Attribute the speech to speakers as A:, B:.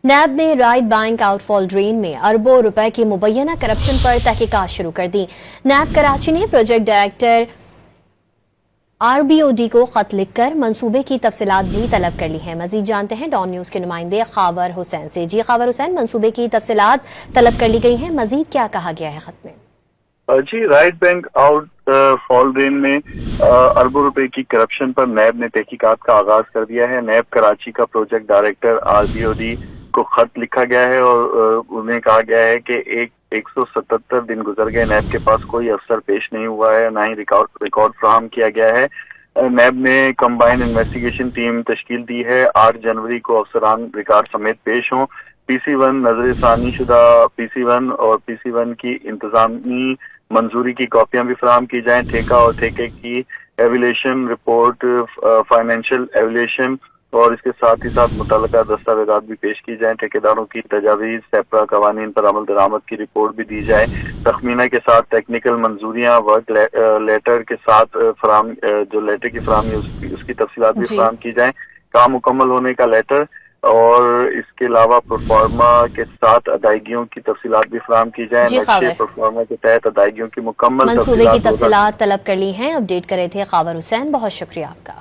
A: NAB نے right bank out فال drain میں اربوں روپے کی مبینہ کرپشن پر تحقیقات شروع کر دی۔ نیب کراچی نے پروجیکٹ ڈائریکٹر RBOD کو خط لکھ کر منصوبے کی تفصیلات بھی طلب کر لی ہیں۔ مزید جانتے ہیں ڈان نیوز کے نمائندے خاور حسین سے۔ جی خاور حسین، منصوبے کی تفصیلات طلب کر لی گئی ہیں، مزید کیا کہا گیا ہے خط میں؟
B: جی، رائٹ بینک آؤٹ فال ڈرین میں اربوں روپے کی کرپشن پر نیب نے تحقیقات کا آغاز کر دیا ہے۔ نیب کراچی کا پروجیکٹ ڈائریکٹر RBOD کو خط لکھا گیا ہے اور انہیں کہا گیا ہے کہ 177 دن گزر گئے، نیب کے پاس کوئی افسر پیش نہیں ہوا ہے، نہ ہی ریکارڈ فراہم کیا گیا ہے۔ نیب نے کمبائنڈ انویسٹیگیشن ٹیم تشکیل دی ہے۔ 8 جنوری کو افسران ریکارڈ سمیت پیش ہوں۔ PC1 نظر ثانی شدہ PC1 اور PC1 کی انتظامی منظوری کی کاپیاں بھی فراہم کی جائیں۔ ٹھیکہ اور ٹھیکے کی ایویلیشن رپورٹ، فائنینشیل ایویلیشن اور اس کے ساتھ ہی ساتھ متعلقہ دستاویزات بھی پیش کی جائیں۔ ٹھیکیداروں کی تجاویز، سیپرا قوانین پر عمل درآمد کی رپورٹ بھی دی جائے۔ تخمینہ کے ساتھ ٹیکنیکل منظوریاں، ورک لیٹر کے ساتھ جو لیٹر کی فراہمی اس کی تفصیلات بھی فراہم کی جائیں۔ کام مکمل ہونے کا لیٹر اور اس کے علاوہ پرفارما کے ساتھ ادائیگیوں کی تفصیلات بھی فراہم کی جائیں۔ نقشے پرفارما کے تحت ادائیگیوں کی مکمل
A: منصوبے کی تفصیلات طلب کر لی ہیں۔ اپڈیٹ کرے تھے خاور حسین، بہت شکریہ آپ کا۔